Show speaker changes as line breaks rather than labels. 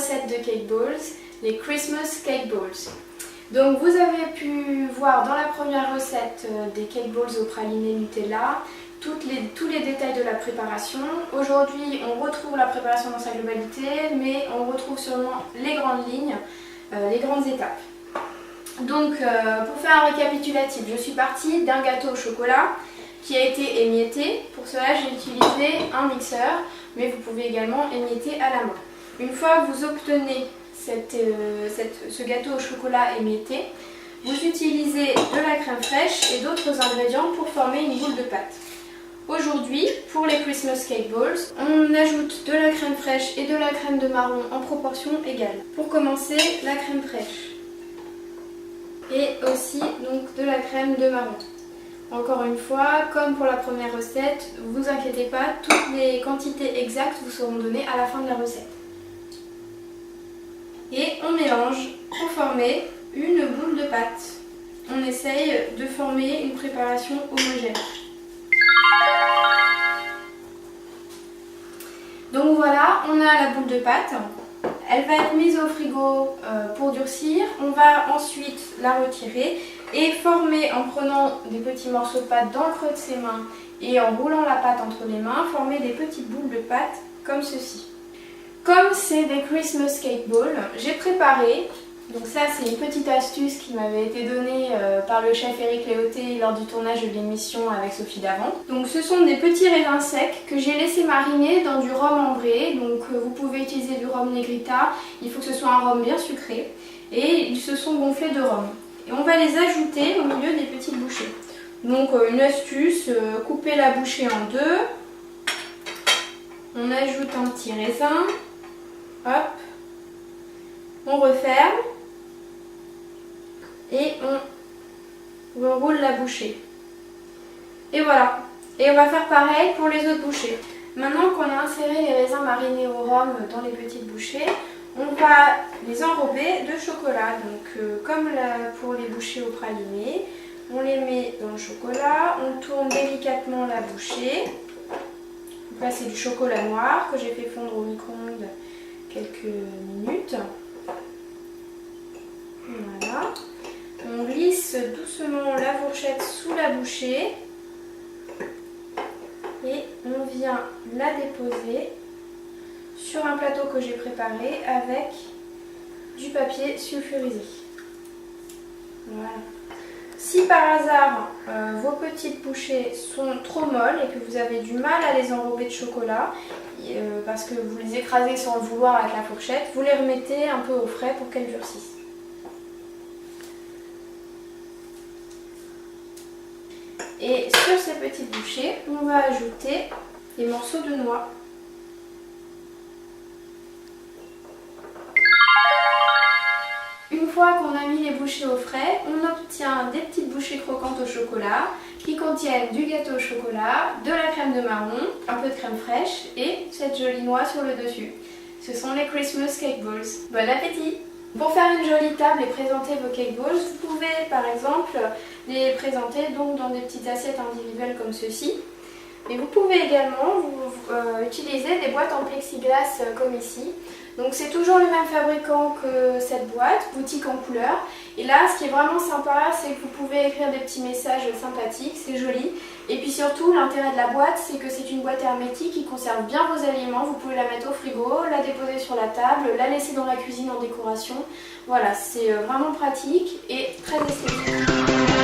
recette de cake balls, les Christmas cake balls. Donc vous avez pu voir dans la première recette des cake balls au praliné Nutella tous les détails de la préparation. Aujourd'hui on retrouve la préparation dans sa globalité, mais on retrouve seulement les grandes lignes, les grandes étapes. Donc pour faire un récapitulatif, je suis partie d'un gâteau au chocolat qui a été émietté. Pour cela j'ai utilisé un mixeur, mais vous pouvez également émietter à la main. Une fois que vous obtenez ce gâteau au chocolat émietté, vous utilisez de la crème fraîche et d'autres ingrédients pour former une boule de pâte. Aujourd'hui, pour les Christmas cake balls, on ajoute de la crème fraîche et de la crème de marron en proportion égale. Pour commencer, la crème fraîche et aussi donc de la crème de marron. Encore une fois, comme pour la première recette, vous inquiétez pas, toutes les quantités exactes vous seront données à la fin de la recette. Et on mélange pour former une boule de pâte. On essaye de former une préparation homogène. Donc voilà, on a la boule de pâte. Elle va être mise au frigo pour durcir. On va ensuite la retirer et former, en prenant des petits morceaux de pâte dans le creux de ses mains et en roulant la pâte entre les mains, former des petites boules de pâte comme ceci. Comme c'est des Christmas cake balls, j'ai préparé, donc ça c'est une petite astuce qui m'avait été donnée par le chef Eric Léoté lors du tournage de l'émission avec Sophie Davant. Donc ce sont des petits raisins secs que j'ai laissé mariner dans du rhum ambré, donc vous pouvez utiliser du rhum Negrita, il faut que ce soit un rhum bien sucré, et ils se sont gonflés de rhum. Et on va les ajouter au milieu des petites bouchées. Donc une astuce, couper la bouchée en deux, on ajoute un petit raisin. Hop, on referme et on reroule la bouchée. Et voilà. Et on va faire pareil pour les autres bouchées. Maintenant qu'on a inséré les raisins marinés au rhum dans les petites bouchées, on va les enrober de chocolat. Donc comme pour les bouchées au praliné, on les met dans le chocolat, on tourne délicatement la bouchée. Donc là c'est du chocolat noir que j'ai fait fondre au micro-ondes quelques minutes. Voilà. On glisse doucement la fourchette sous la bouchée et on vient la déposer sur un plateau que j'ai préparé avec du papier sulfurisé. Voilà. Si par hasard vos petites bouchées sont trop molles et que vous avez du mal à les enrober de chocolat, parce que vous les écrasez sans le vouloir avec la fourchette, vous les remettez un peu au frais pour qu'elles durcissent. Et sur ces petites bouchées, on va ajouter des morceaux de noix. Une fois qu'on a mis les bouchées au frais, on obtient des petites bouchées croquantes au chocolat qui contiennent du gâteau au chocolat, de la crème de marron, un peu de crème fraîche et cette jolie noix sur le dessus. Ce sont les Christmas cake balls. Bon appétit! Pour faire une jolie table et présenter vos cake balls, vous pouvez par exemple les présenter donc dans des petites assiettes individuelles comme ceci. Et vous pouvez également utiliser des boîtes en plexiglas comme ici. Donc c'est toujours le même fabricant que cette boîte, boutique en couleur. Et là ce qui est vraiment sympa, c'est que vous pouvez écrire des petits messages sympathiques, c'est joli. Et puis surtout l'intérêt de la boîte, c'est que c'est une boîte hermétique qui conserve bien vos aliments. Vous pouvez la mettre au frigo, la déposer sur la table, la laisser dans la cuisine en décoration. Voilà, c'est vraiment pratique et très esthétique.